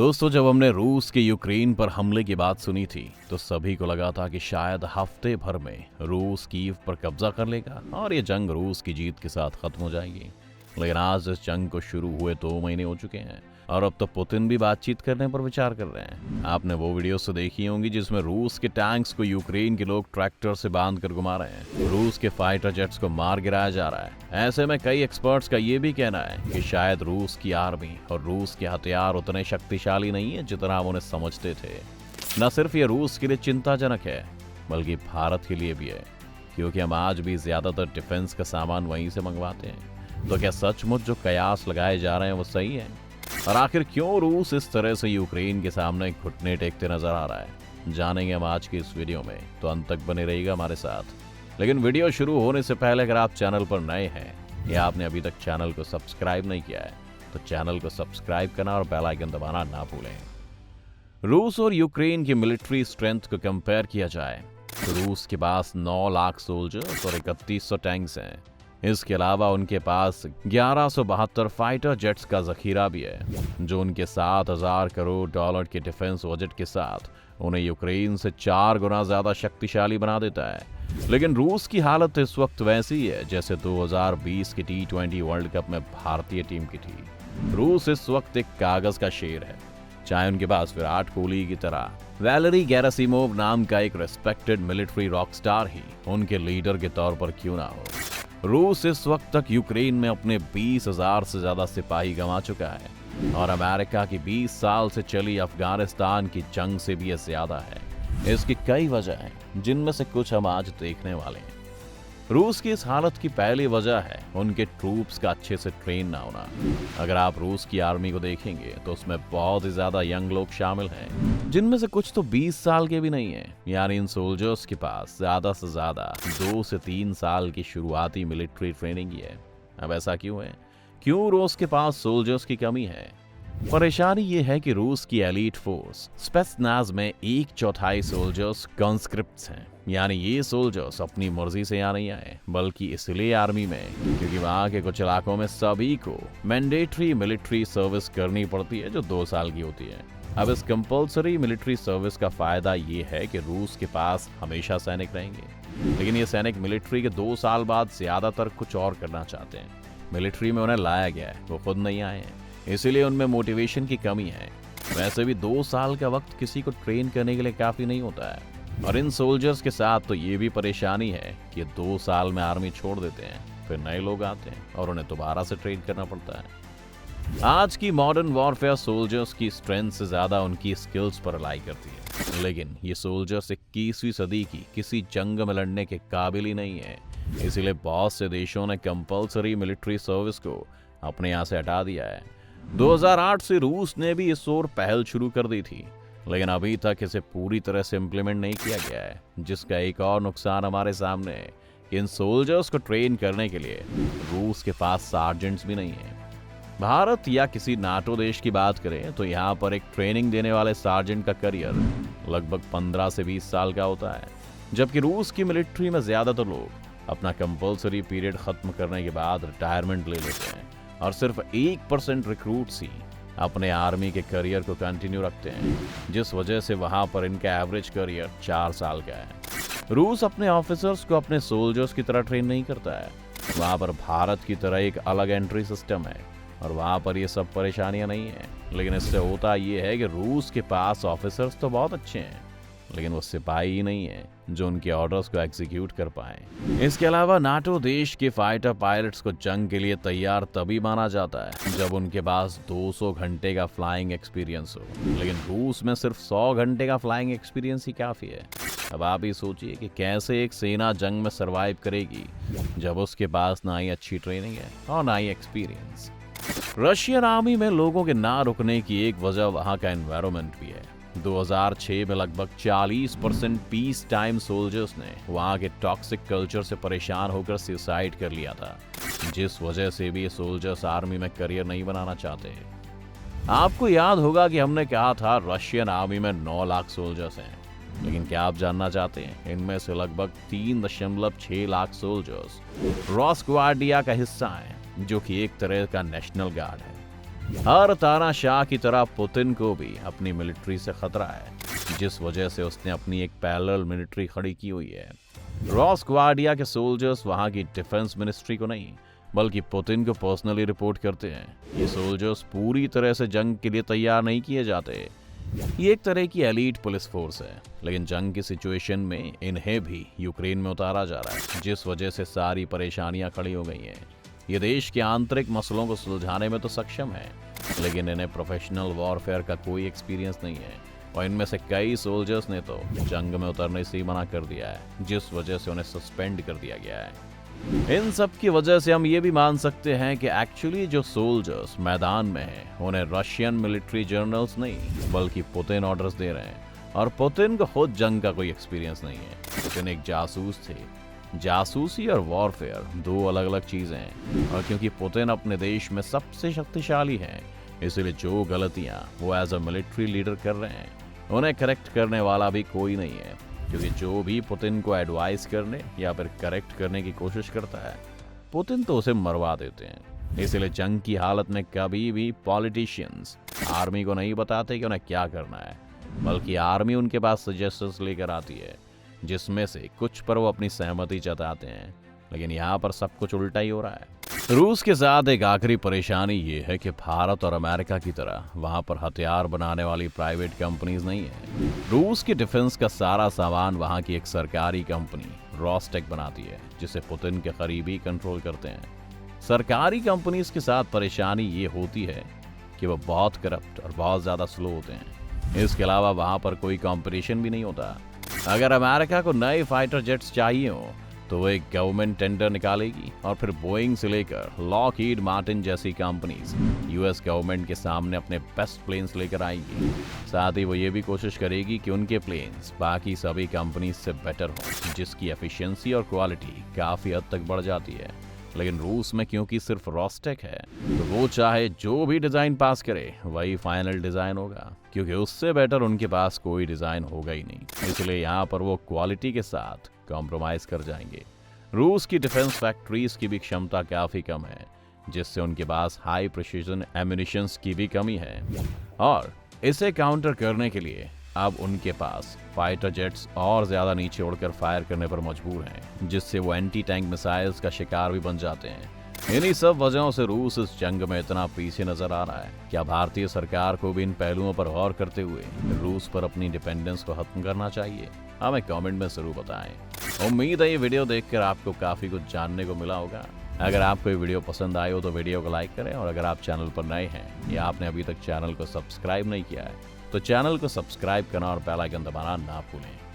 दोस्तों, जब हमने रूस के यूक्रेन पर हमले की बात सुनी थी तो सभी को लगा था कि शायद हफ्ते भर में रूस कीव पर कब्जा कर लेगा और ये जंग रूस की जीत के साथ खत्म हो जाएगी। लेकिन आज इस जंग को शुरू हुए 2 महीने हो चुके हैं और अब तो पुतिन भी बातचीत करने पर विचार कर रहे हैं। आपने वो वीडियोस तो देखी होंगी जिसमें रूस के टैंक्स को यूक्रेन के लोग ट्रैक्टर से बांध कर घुमा रहे हैं। रूस के फाइटर जेट्स को मार गिराया जा रहा है। ऐसे में कई एक्सपर्ट्स का ये भी कहना है कि शायद रूस की आर्मी और रूस के हथियार उतने शक्तिशाली नहीं है जितना हम उन्हें समझते थे। न सिर्फ ये रूस के लिए चिंताजनक है बल्कि भारत के लिए भी है, क्योंकि हम आज भी ज्यादातर डिफेंस का सामान वहीं से मंगवाते हैं। तो क्या सचमुच जो कयास लगाए जा रहे हैं वो सही है? और आखिर क्यों रूस इस तरह से यूक्रेन के सामने घुटने टेकते नजर आ रहा है, जानेंगे हम आज की इस वीडियो में। तो अंत तक बने रहिएगा हमारे साथ। लेकिन वीडियो शुरू होने से पहले अगर आप चैनल पर नए हैं या आपने अभी तक चैनल को सब्सक्राइब नहीं किया है तो चैनल को सब्सक्राइब करना और बेल आइकन दबाना ना भूलें। रूस और यूक्रेन की मिलिट्री स्ट्रेंथ को कंपेयर किया जाए तो रूस के पास 9 लाख सोल्जर्स और 3100 टैंक्स हैं। इसके अलावा उनके पास 1172 फाइटर जेट्स का जखीरा भी है, जो उनके 7000 करोड़ डॉलर के डिफेंस बजट के साथ उन्हें यूक्रेन से 4 गुना ज्यादा शक्तिशाली बना देता है। लेकिन रूस की हालत इस वक्त वैसी है जैसे 2020 के T20 वर्ल्ड कप में भारतीय टीम की थी। रूस इस वक्त एक कागज का शेर है, चाहे उनके पास विराट कोहली की तरह वैलेरी गेरासिमोव नाम का एक रेस्पेक्टेड मिलिट्री रॉक स्टार ही उनके लीडर के तौर पर क्यों ना हो। रूस इस वक्त तक यूक्रेन में अपने 20,000 से ज्यादा सिपाही गंवा चुका है और अमेरिका की 20 साल से चली अफगानिस्तान की जंग से भी यह ज्यादा है। इसकी कई वजह हैं जिनमें से कुछ हम आज देखने वाले हैं। रूस की इस हालत की पहली वजह है उनके ट्रूप्स का अच्छे से ट्रेन ना होना। अगर आप रूस की आर्मी को देखेंगे तो उसमें बहुत ही ज्यादा यंग लोग शामिल हैं, जिनमें से कुछ तो 20 साल के भी नहीं हैं। यानी इन सोल्जर्स के पास ज्यादा से ज्यादा 2 से 3 साल की शुरुआती मिलिट्री ट्रेनिंग ही है। अब ऐसा क्यों है? क्यों रूस के पास सोल्जर्स की कमी है? परेशानी ये है कि रूस की एलीट फोर्स स्पेत्नाज़ में 1/4 सोल्जर्स कॉन्स्क्रिप्ट्स हैं। यानी ये सोल्जर्स अपनी मर्जी से यहाँ नहीं आए बल्कि इसलिए आर्मी में क्योंकि वहाँ के कुछ इलाकों में सभी को मैंडेटरी मिलिट्री सर्विस करनी पड़ती है जो 2 साल की होती है। अब इस कंपल्सरी मिलिट्री सर्विस का फायदा ये है कि रूस के पास हमेशा सैनिक रहेंगे, लेकिन ये सैनिक मिलिट्री के 2 साल बाद ज्यादातर कुछ और करना चाहते हैं। मिलिट्री में उन्हें लाया गया है, वो खुद नहीं आए हैं, इसीलिए उनमें मोटिवेशन की कमी है। वैसे भी 2 साल का वक्त किसी को ट्रेन करने के लिए काफी नहीं होता है। और इन सोल्जर्स के साथ तो ये भी परेशानी है कि 2 साल में आर्मी छोड़ देते हैं, फिर नए लोग आते हैं और उन्हें दोबारा से ट्रेन करना पड़ता है। आज की मॉडर्न वॉरफेयर सोल्जर्स की स्ट्रेंथ से ज्यादा उनकी स्किल्स पर रिलाई करती है, लेकिन ये सोल्जर्स 21वीं सदी की किसी जंग में लड़ने के काबिल ही नहीं है। इसीलिए बहुत से देशों ने कंपल्सरी मिलिट्री सर्विस को अपने यहाँ से हटा दिया है। 2008 से रूस ने भी इस ओर पहल शुरू कर दी थी, लेकिन अभी तक इसे पूरी तरह से इम्प्लीमेंट नहीं किया गया है, जिसका एक और नुकसान हमारे सामने है कि इन सोल्जर्स को ट्रेन करने के लिए रूस के पास सार्जेंट्स भी नहीं है। भारत या किसी नाटो देश की बात करें तो यहाँ पर एक ट्रेनिंग देने वाले सार्जेंट का करियर लगभग 15 से 20 साल का होता है, जबकि रूस की मिलिट्री में ज्यादातर लोग अपना कंपल्सरी पीरियड खत्म करने के बाद रिटायरमेंट ले लेते हैं और सिर्फ 1% रिक्रूट्स ही अपने आर्मी के करियर को कंटिन्यू रखते हैं, जिस वजह से वहां पर इनका एवरेज करियर 4 साल का है। रूस अपने ऑफिसर्स को अपने सोल्जर्स की तरह ट्रेन नहीं करता है। वहां पर भारत की तरह एक अलग एंट्री सिस्टम है और वहां पर ये सब परेशानियां नहीं है। लेकिन इससे होता ये है कि रूस के पास ऑफिसर्स तो बहुत अच्छे हैं, लेकिन वो सिपाही ही नहीं है जो उनके ऑर्डर्स को एग्जीक्यूट कर पाए। इसके अलावा नाटो देश के फाइटर पायलट्स को जंग के लिए तैयार तभी माना जाता है जब उनके पास 200 घंटे का फ्लाइंग एक्सपीरियंस हो, लेकिन रूस में सिर्फ 100 घंटे का फ्लाइंग एक्सपीरियंस ही काफी है। अब आप ही सोचिए कि कैसे एक सेना जंग में सरवाइव करेगी जब उसके पास ना ही अच्छी ट्रेनिंग है और ना ही एक्सपीरियंस। रशियन आर्मी में लोगों के ना रुकने की एक वजह वहां का एनवायरनमेंट भी है। 2006 में लगभग 40% पीस टाइम सोल्जर्स ने वहां के टॉक्सिक कल्चर से परेशान होकर सुसाइड कर लिया था, जिस वजह से भी सोल्जर्स आर्मी में करियर नहीं बनाना चाहते। आपको याद होगा कि हमने कहा था रशियन आर्मी में 9 लाख सोल्जर्स हैं, लेकिन क्या आप जानना चाहते हैं इनमें से लगभग 3.6 लाख सोल्जर्स रॉसग्वार्डिया का हिस्सा हैं, जो कि एक तरह का नेशनल गार्ड है। हर तानाशाह की तरह पुतिन को भी अपनी मिलिट्री से खतरा है, जिस वजह से उसने अपनी एक पैरेलल मिलिट्री खड़ी की हुई है। रॉसग्वार्डिया के सोल्जर्स वहां की डिफेंस मिनिस्ट्री को नहीं बल्कि पुतिन को पर्सनली रिपोर्ट करते हैं। ये सोल्जर्स पूरी तरह से जंग के लिए तैयार नहीं किए जाते। ये एक तरह की एलीट पुलिस फोर्स है, लेकिन जंग की सिचुएशन में इन्हें भी यूक्रेन में उतारा जा रहा है, जिस वजह से सारी परेशानियां खड़ी हो गई हैं। ये देश के आंतरिक मसलों को सुलझाने में तो सक्षम है, लेकिन इन्हें प्रोफेशनल वॉरफेयर का कोई एक्सपीरियंस नहीं है, और इनमें से कई सोल्जर्स ने तो जंग में उतरने से ही मना कर दिया है, जिस वजह से उन्हें सस्पेंड कर दिया गया है। इन सब की वजह से हम ये भी मान सकते हैं कि एक्चुअली जो सोल्जर्स मैदान में हैं, उन्हें रशियन मिलिट्री जनरल्स नहीं बल्कि पुतिन ऑर्डर्स दे रहे हैं, और पुतिन को खुद जंग का कोई एक्सपीरियंस नहीं है। पुतिन एक जासूस थे। जासूसी और वॉरफेयर दो अलग अलग चीजें हैं, और क्योंकि पुतिन अपने देश में सबसे शक्तिशाली हैं, इसलिए जो गलतियां वो एज अ मिलिट्री लीडर कर रहे हैं, उन्हें करेक्ट करने वाला भी कोई नहीं है, क्योंकि जो भी पुतिन को एडवाइस करने या फिर करेक्ट करने की कोशिश करता है, पुतिन तो उसे मरवा देते हैं। इसलिए जंग की हालत में कभी भी पॉलिटिशियंस आर्मी को नहीं बताते कि उन्हें क्या करना है, बल्कि आर्मी उनके पास सजेशंस लेकर आती है, जिसमें से कुछ पर वो अपनी सहमति जताते हैं। लेकिन यहाँ पर सब कुछ उल्टा ही हो रहा है। रूस के साथ एक आखिरी परेशानी ये है कि भारत और अमेरिका की तरह वहां पर हथियार बनाने वाली प्राइवेट कंपनीज नहीं है। रूस की डिफेंस का सारा सामान वहां की एक सरकारी कंपनी रॉसटेक बनाती है, जिसे पुतिन के करीबी कंट्रोल करते हैं। सरकारी कंपनीज के साथ परेशानी ये होती है कि वो बहुत करप्ट और बहुत ज्यादा स्लो होते हैं। इसके अलावा वहां पर कोई कंपटीशन भी नहीं होता। अगर अमेरिका को नए फाइटर जेट्स चाहिए हो तो वो एक गवर्नमेंट टेंडर निकालेगी, और फिर बोइंग से लेकर लॉकहीड मार्टिन जैसी कंपनीज यूएस गवर्नमेंट के सामने अपने बेस्ट प्लेन्स लेकर आएंगी। साथ ही वो ये भी कोशिश करेगी कि उनके प्लेन्स बाकी सभी कंपनीज से बेटर हों, जिसकी एफिशिएंसी और क्वालिटी काफी हद तक बढ़ जाती है। लेकिन रूस में क्योंकि सिर्फ रॉसटेक है, तो वो चाहे जो भी डिजाइन पास करे वही फाइनल डिजाइन होगा, क्योंकि उससे बेटर उनके पास कोई डिजाइन होगा ही नहीं। इसलिए यहाँ पर वो क्वालिटी के साथ कॉम्प्रोमाइज कर जाएंगे। रूस की डिफेंस फैक्ट्रीज की भी क्षमता काफी कम है, जिससे उनके पास हाई प्रिसीजन एम्यूनिशंस की भी कमी है, और इसे काउंटर करने के लिए अब उनके पास फाइटर जेट्स और ज्यादा नीचे उड़कर फायर करने पर मजबूर हैं, जिससे वो एंटी टैंक मिसाइल्स का शिकार भी बन जाते हैं। इन्हीं सब वजहों से रूस इस जंग में इतना पीछे नजर आ रहा है। क्या भारतीय सरकार को भी इन पहलुओं पर गौर करते हुए रूस पर अपनी डिपेंडेंस को खत्म करना चाहिए? हमें कमेंट में जरूर बताएं। उम्मीद है ये वीडियो देखकर आपको काफी कुछ जानने को मिला होगा। अगर आपको ये वीडियो पसंद आए हो तो वीडियो को लाइक करें, और अगर आप चैनल पर नए हैं या आपने अभी तक चैनल को सब्सक्राइब नहीं किया है तो चैनल को सब्सक्राइब करना और बेल आइकन दबाना ना भूलें।